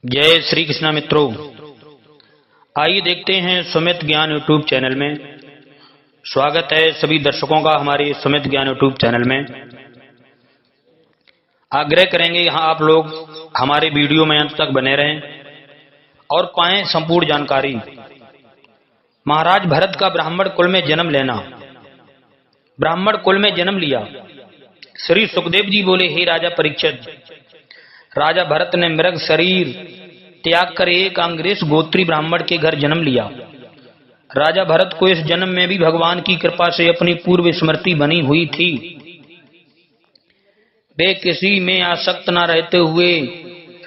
जय श्री कृष्णा मित्रों, आइए देखते हैं सुमित ज्ञान यूट्यूब चैनल में। स्वागत है सभी दर्शकों का हमारे सुमित ज्ञान यूट्यूब चैनल में। आग्रह करेंगे यहाँ आप लोग हमारे वीडियो में अंत तक बने रहें और पाएं संपूर्ण जानकारी। महाराज भरत का ब्राह्मण कुल में जन्म लेना। ब्राह्मण कुल में जन्म लिया। श्री सुखदेव जी बोले, हे राजा परीक्षित, राजा भरत ने मृग शरीर त्याग कर एक अंग्रेज गोत्री ब्राह्मण के घर जन्म लिया। राजा भरत को इस जन्म में भी भगवान की कृपा से अपनी पूर्व स्मृति बनी हुई थी। वे किसी में आसक्त न रहते हुए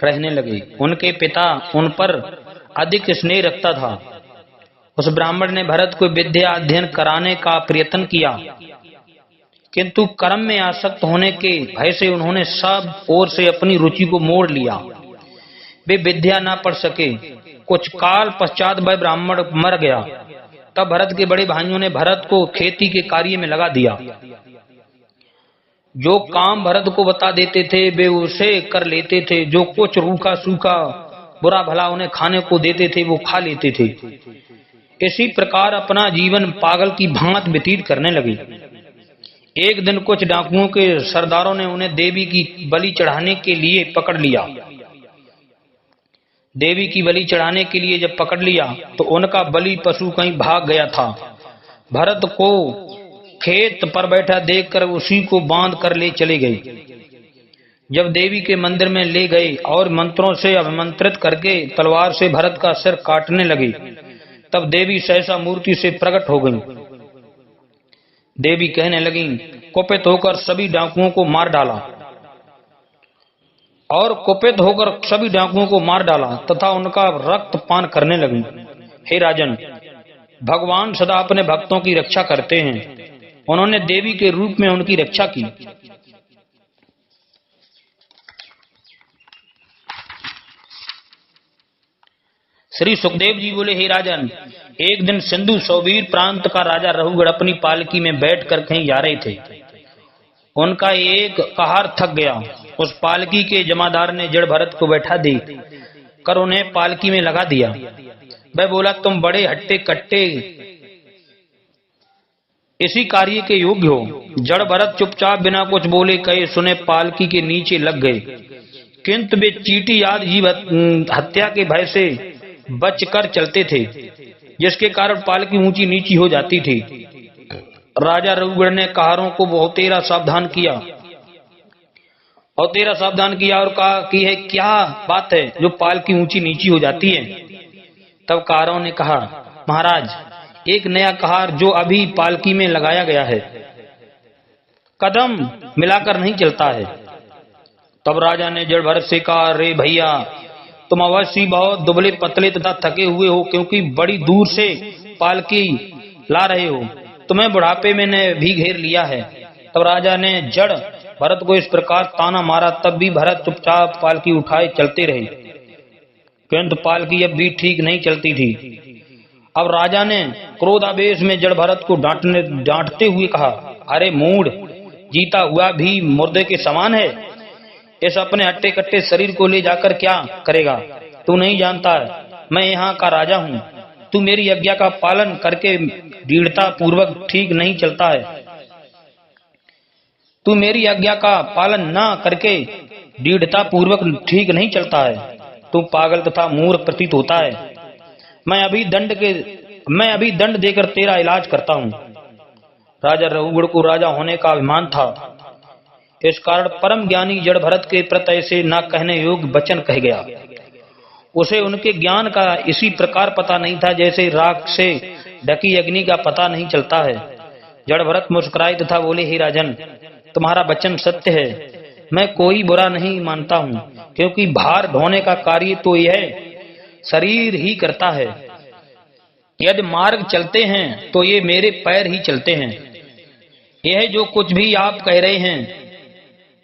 रहने लगे। उनके पिता उन पर अधिक स्नेह रखता था। उस ब्राह्मण ने भरत को विद्या अध्ययन कराने का प्रयत्न किया, किंतु कर्म में आसक्त होने के भय से उन्होंने सब ओर से अपनी रुचि को मोड़ लिया। वे विद्या न पढ़ सके। कुछ काल पश्चात वह ब्राह्मण मर गया। तब भरत के बड़े भाइयों ने भरत को खेती के कार्य में लगा दिया। जो काम भरत को बता देते थे वे उसे कर लेते थे। जो कुछ रूखा सूखा बुरा भला उन्हें खाने को देते थे वो खा लेते थे। इसी प्रकार अपना जीवन पागल की भांति व्यतीत करने लगे। एक दिन कुछ डाकुओं के सरदारों ने उन्हें देवी की बलि चढ़ाने के लिए पकड़ लिया। देवी की बलि चढ़ाने के लिए जब पकड़ लिया तो उनका बलि पशु कहीं भाग गया था। भरत को खेत पर बैठा देखकर उसी को बांध कर ले चले गए। जब देवी के मंदिर में ले गए और मंत्रों से अभिमंत्रित करके तलवार से भरत का सिर काटने लगे, तब देवी सहसा मूर्ति से प्रकट हो गई। देवी कहने लगी, कुपित होकर सभी डाकुओं को मार डाला। और कुपित होकर सभी डाकुओं को मार डाला तथा उनका रक्त पान करने लगी। हे राजन, भगवान सदा अपने भक्तों की रक्षा करते हैं। उन्होंने देवी के रूप में उनकी रक्षा की। श्री सुखदेव जी बोले, हे राजन, एक दिन सिंधु सौवीर प्रांत का राजा रघुगढ़ अपनी पालकी में बैठकर कहीं जा रहे थे। उनका एक कहार थक गया। उस पालकी के जमादार ने जड़ भरत को बैठा दे कर उन्हें पालकी में लगा दिया। वह बोला, तुम बड़े हट्टे कट्टे इसी कार्य के योग्य हो। जड़ भरत चुपचाप बिना कुछ बोले कहे सुने पालकी के नीचे लग गए, किंतु वे चींटी आदि जीव हत्या के भय से बचकर चलते थे, जिसके कारण पालकी ऊंची नीची हो जाती थी। राजा रघुगढ़ ने कहारों को बहुतेरा सावधान किया और कहा कि है क्या बात है जो पालकी ऊंची नीची हो जाती है। तब कहारों ने कहा, महाराज, एक नया कहार जो अभी पालकी में लगाया गया है कदम मिलाकर नहीं चलता है। तब राजा ने जड़ भरत से कहा, रे भैया, तुम अवश्य बहुत दुबले पतले तथा थके हुए हो, क्योंकि बड़ी दूर से पालकी ला रहे हो। तुम्हें बुढ़ापे में ने भी घेर लिया है। तब राजा ने जड़ भरत को इस प्रकार ताना मारा। तब भी भरत चुपचाप पालकी उठाए चलते रहे, किंतु पालकी अब भी ठीक नहीं चलती थी। अब राजा ने क्रोधावेश में जड़ भरत को डांटते हुए कहा, अरे मूढ़, जीता हुआ भी मुर्दे के समान है। इस अपने हट्टे कट्टे शरीर को ले जाकर क्या करेगा? तू नहीं जानता है मैं यहाँ का राजा हूँ। तू मेरी आज्ञा का पालन करके दृढ़ता पूर्वक ठीक नहीं चलता है। तू मेरी आज्ञा का पालन न करके दृढ़ता पूर्वक ठीक नहीं चलता है। तू पागल तथा मूर्ख प्रतीत होता है। मैं अभी दंड देकर तेरा इलाज करता हूँ। राजा रघुगढ़ को राजा होने का अभिमान था। इस कारण परम ज्ञानी जड़ भरत के प्रति ऐसे न कहने योग्य वचन कह गया। उसे उनके ज्ञान का इसी प्रकार पता नहीं था जैसे राख से ढकी अग्नि का पता नहीं चलता है। जड़ भरत मुस्कुराए तथा बोले, हे राजन, तुम्हारा वचन सत्य है। मैं कोई बुरा नहीं मानता हूँ, क्योंकि भार ढोने का कार्य तो यह शरीर ही करता है। यदि मार्ग चलते हैं तो ये मेरे पैर ही चलते हैं। यह जो कुछ भी आप कह रहे हैं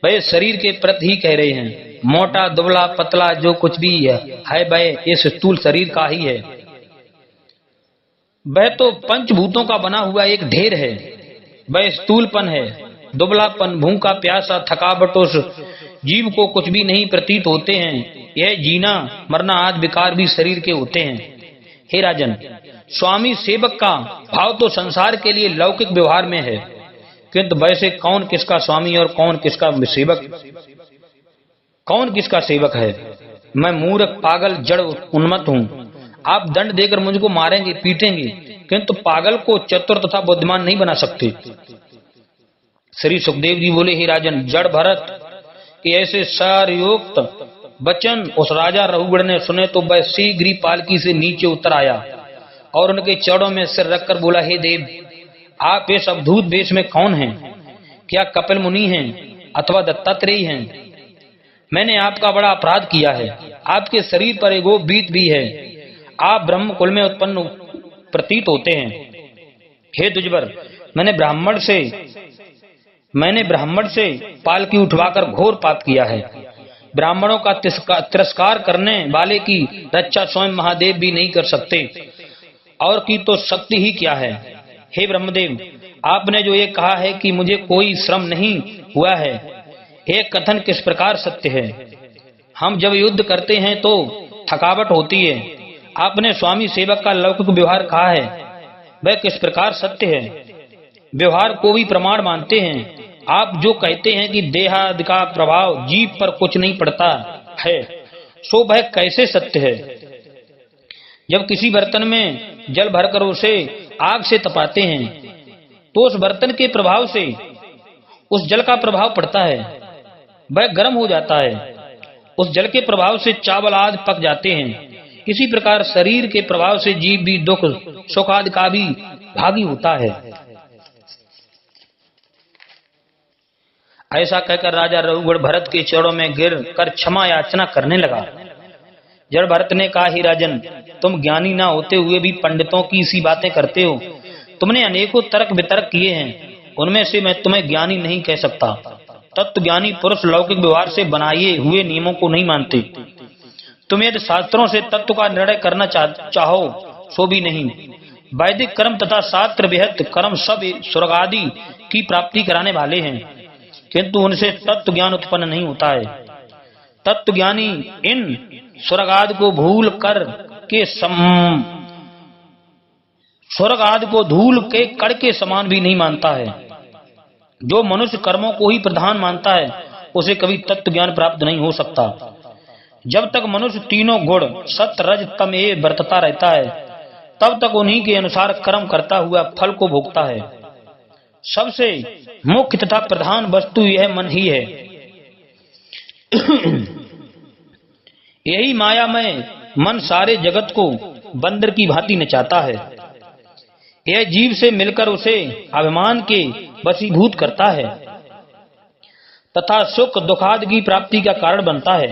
वह शरीर के प्रति ही कह रहे हैं। मोटा दुबला पतला जो कुछ भी है वह इस स्थूल शरीर का ही है। वह तो पंचभूतों का बना हुआ एक ढेर है। वह स्थूलपन है, दुबलापन, भूखा प्यासा, थकावट उस जीव को कुछ भी नहीं प्रतीत होते हैं। यह जीना मरना आदि विकार भी शरीर के होते हैं। हे राजन, स्वामी सेवक का भाव तो संसार के लिए लौकिक व्यवहार में है, किंतु वैसे कौन किसका स्वामी और कौन किसका सेवक, कौन किसका सेवक है? मैं मूर्ख, पागल, जड़, उन्मत्त हूँ। आप दंड देकर मुझको मारेंगे, पीटेंगे, किंतु पागल को चतुर तथा बुद्धिमान नहीं बना सकते। श्री सुखदेव जी बोले, हे राजन, जड़ भरत के ऐसे सारयुक्त वचन उस राजा रघुगण ने सुने तो वह शीघ्र ही पालकी से नीचे उतर आया और उनके चरणों में सिर रखकर बोला, हे देव, आप इस अवधूत वेश में कौन हैं? क्या कपिल मुनि हैं अथवा दत्तात्रेय हैं? मैंने आपका बड़ा अपराध किया है। आपके शरीर पर एगो बीत भी है। आप ब्रह्म कुल में उत्पन्न प्रतीत होते हैं। हे दुजबर, मैंने ब्राह्मण से पालकी उठवाकर घोर पाप किया है। ब्राह्मणों का तिरस्कार करने वाले की रक्षा स्वयं महादेव भी नहीं कर सकते, और की तो शक्ति ही क्या है। हे ब्रह्मदेव, आपने जो ये कहा है कि मुझे कोई श्रम नहीं हुआ है, यह कथन किस प्रकार सत्य है? हम जब युद्ध करते हैं तो थकावट होती है। आपने स्वामी सेवक का लौकिक व्यवहार कहा है, वह किस प्रकार सत्य है? व्यवहार को भी प्रमाण मानते हैं। आप जो कहते हैं कि देहादि का प्रभाव जीव पर कुछ नहीं पड़ता है, सो वह कैसे सत्य है? जब किसी बर्तन में जल भरकर उसे आग से तपाते हैं तो उस बर्तन के प्रभाव से उस जल का प्रभाव पड़ता है, वह गर्म हो जाता है। उस जल के प्रभाव से चावल आदि पक जाते हैं। इसी प्रकार शरीर के प्रभाव से जीव भी दुख सुख आदि का भी भागी होता है। ऐसा कहकर राजा रघुगण भरत के चरणों में गिर कर क्षमा याचना करने लगा। जड़ भरत ने कहा, ही राजन, तुम ज्ञानी ना होते हुए भी पंडितों की सी बातें करते हो। तुमने अनेकों तर्क वितर्क किए हैं, उनमें से मैं तुम्हें ज्ञानी नहीं कह सकता। तत्व ज्ञानी पुरुष लौकिक व्यवहार से बनाए हुए नियमों को नहीं मानते। तुम यदि शास्त्रों से तत्व का निर्णय करना चाहो सो भी नहीं। वैदिक कर्म तथा शास्त्र विहित कर्म सब स्वर्ग आदि की प्राप्ति कराने वाले हैं, किंतु उनसे तत्व ज्ञान उत्पन्न नहीं होता है। तत्व ज्ञानी इन स्वर्ग आदि को भूल कर के स्वर्ग आदि को धूल के कण के समान भी नहीं मानता है। जो मनुष्य कर्मों को ही प्रधान मानता है, उसे कभी तत्व ज्ञान प्राप्त नहीं हो सकता। जब तक मनुष्य तीनों गुण सत्य रज तम ये बरतता रहता है, तब तक उन्हीं के अनुसार कर्म करता हुआ फल को भोगता है। सबसे मुख्य तथा प्रधान वस्तु यह मन ही है। यही मायामय मन सारे जगत को बंदर की भांति नचाता है। यह जीव से मिलकर उसे अभिमान के वशीभूत करता है तथा सुख दुखादि की प्राप्ति का कारण बनता है।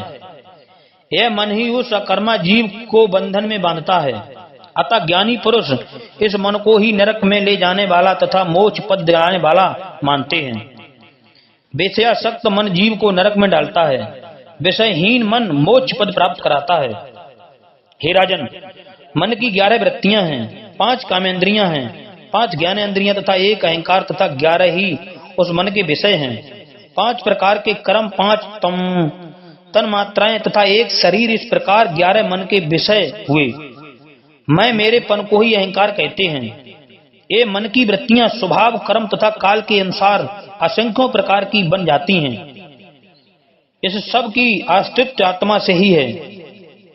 यह मन ही उस अकर्मा जीव को बंधन में बांधता है। अतः ज्ञानी पुरुष इस मन को ही नरक में ले जाने वाला तथा मोक्ष पद दिलाने वाला मानते हैं। विषयासक्त मन जीव को नरक में डालता है, विषयहीन मन मोक्ष पद प्राप्त कराता है। हे राजन, मन की 11 वृत्तियां हैं, 5 कामेंद्रियां हैं, 5 ज्ञानेंद्रियां तथा 1 अहंकार तथा 11 ही उस मन के विषय हैं। 5 प्रकार के कर्म, 5 तन मात्राएं तथा 1 शरीर, इस प्रकार 11 मन के विषय हुए। मैं मेरे पन को ही अहंकार कहते हैं। ये मन की वृत्तियां स्वभाव, कर्म तथा काल के अनुसार असंख्यों प्रकार की बन जाती हैं। इस सब की अस्तित्व आत्मा से ही है।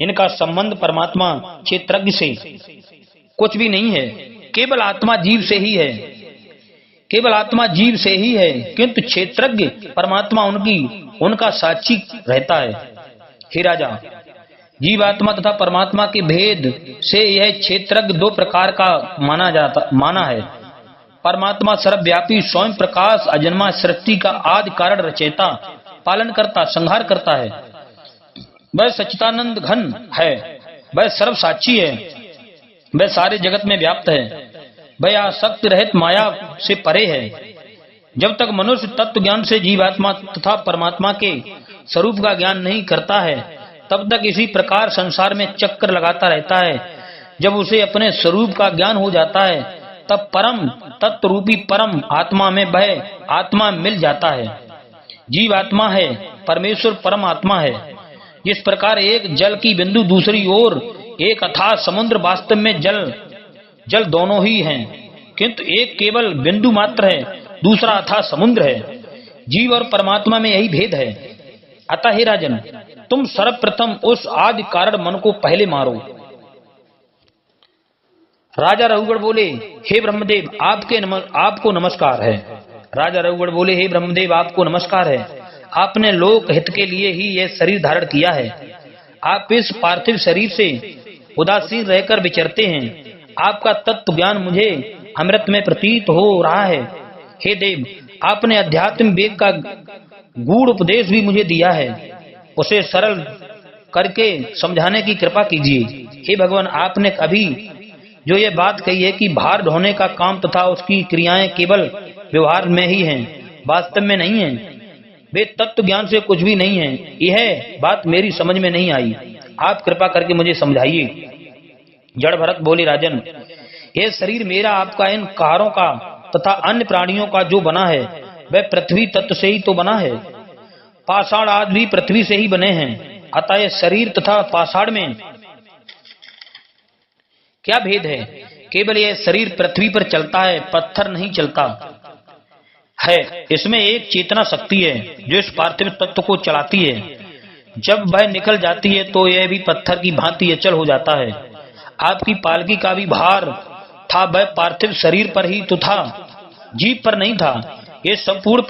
इनका संबंध परमात्मा क्षेत्रज्ञ से कुछ भी नहीं है, केवल आत्मा जीव से ही है। केवल आत्मा जीव से ही है, किंतु क्षेत्रज्ञ परमात्मा उनका साक्षी रहता है। हे राजा, जीवात्मा तथा परमात्मा के भेद से यह क्षेत्रज्ञ 2 प्रकार का माना है। परमात्मा सर्वव्यापी, स्वयं प्रकाश, अजन्मा, सृष्टि का आदि कारण, रचयिता, पालन करता, संहार करता है। वह सच्चिदानंद घन है, वह सर्व साक्षी है, वह सारे जगत में व्याप्त है, वह आसक्ति रहित माया से परे है। जब तक मनुष्य तत्व ज्ञान से जीवात्मा तथा परमात्मा के स्वरूप का ज्ञान नहीं करता है, तब तक इसी प्रकार संसार में चक्कर लगाता रहता है। जब उसे अपने स्वरूप का ज्ञान हो जाता है, तब परम तत्व रूपी परम आत्मा में वह आत्मा मिल जाता है। जीव आत्मा है, परमेश्वर परमात्मा है। जिस प्रकार एक जल की बिंदु दूसरी ओर एक अथाह समुद्र वास्तव में जल दोनों ही हैं, किंतु एक केवल बिंदु मात्र है, दूसरा अथाह समुद्र है। जीव और परमात्मा में यही भेद है। अतः हे राजन, तुम सर्वप्रथम उस आदि कारण मन को पहले मारो। राजा रघुगण बोले, हे ब्रह्मदेव, आपको नमस्कार है। राजा रघुगण बोले, हे ब्रह्मदेव, आपको नमस्कार है। आपने लोक हित के लिए ही यह शरीर धारण किया है। आप इस पार्थिव शरीर से उदासीन रहकर विचरते हैं। आपका तत्व ज्ञान मुझे अमृत में प्रतीत हो रहा है। हे देव, आपने अध्यात्म वेद का गूढ़ उपदेश भी मुझे दिया है, उसे सरल करके समझाने की कृपा कीजिए। हे भगवान, आपने अभी जो ये बात कही है कि भार ढोने का काम तथा उसकी क्रियाएं केवल व्यवहार में ही हैं, वास्तव में नहीं है, वे तत्व ज्ञान से कुछ भी नहीं है, यह बात मेरी समझ में नहीं आई। आप कृपा करके मुझे समझाइए। जड़ भरत बोले, राजन, यह शरीर मेरा आपका इन कारों का तथा अन्य प्राणियों का जो बना है वह पृथ्वी तत्व से ही तो बना है। पाषाण आदि भी पृथ्वी से ही बने हैं। अतः शरीर तथा पाषाण में क्या भेद है? केवल यह शरीर पृथ्वी पर चलता है, पत्थर नहीं चलता है। इसमें एक चेतना शक्ति है जो इस पार्थिव तत्व को चलाती है। जब वह निकल जाती है तो यह भी पत्थर की भांति अचल हो जाता है। आपकी पालकी का भी भार था, वह पार्थिव शरीर पर ही तो था, जीव पर नहीं था। ये संपूर्ण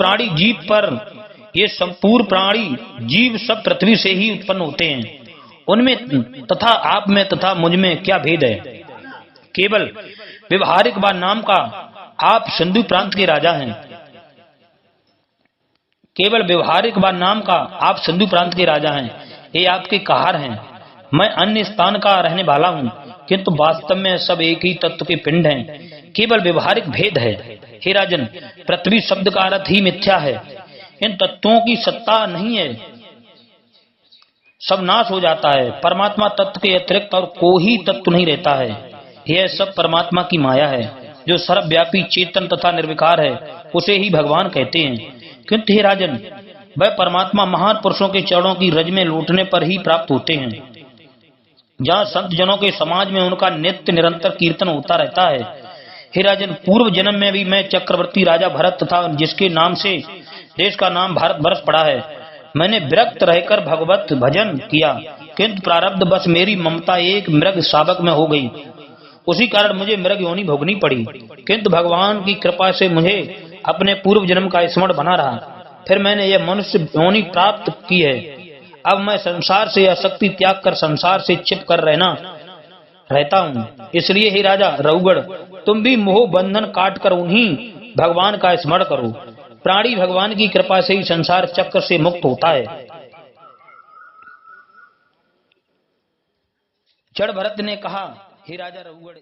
प्राणी जीव सब पृथ्वी से ही उत्पन्न होते हैं। उनमें तथा आप में तथा मुझ में क्या भेद है? केवल व्यवहारिक बात नाम का आप सिंधु प्रांत के राजा हैं। केवल व्यवहारिक बात नाम का आप सिंधु प्रांत के राजा हैं, ये आपके कहार हैं। मैं अन्य स्थान का रहने वाला हूँ, किंतु वास्तव में सब एक ही तत्व के पिंड हैं। केवल व्यवहारिक भेद है। हे राजन, पृथ्वी शब्द का अर्थ ही मिथ्या है। इन तत्वों की सत्ता नहीं है, सब नाश हो जाता है। परमात्मा तत्व के अतिरिक्त और कोई तत्व नहीं रहता है। यह सब परमात्मा की माया है, जो सर्वव्यापी चेतन तथा निर्विकार है, उसे ही भगवान कहते हैं। किंतु हे राजन, वह परमात्मा महान पुरुषों के चरणों की रज में लौटने पर ही प्राप्त होते हैं, जहाँ संत जनों के समाज में उनका नित्य निरंतर कीर्तन होता रहता है। हे राजन, पूर्व जन्म में भी मैं चक्रवर्ती राजा भरत तथा जिसके नाम से देश का नाम भारत वर्ष पड़ा है, मैंने विरक्त रहकर भगवत भजन किया, किंतु प्रारब्ध बस मेरी ममता एक मृग शावक में हो गई। उसी कारण मुझे मृग योनि भोगनी पड़ी। किंतु भगवान की कृपा से मुझे अपने पूर्व जन्म का स्मरण बना रहा। फिर मैंने यह मनुष्य योनि प्राप्त की है। अब मैं संसार से आसक्ति त्याग कर संसार से छिप कर रहता हूँ। इसलिए हे राजा रघुगण, तुम भी मोह बंधन काट कर उन्हीं भगवान का स्मरण करो। प्राणी भगवान की कृपा से ही संसार चक्र से मुक्त होता है। जड़ भरत ने कहा, हे राजा रघुगण,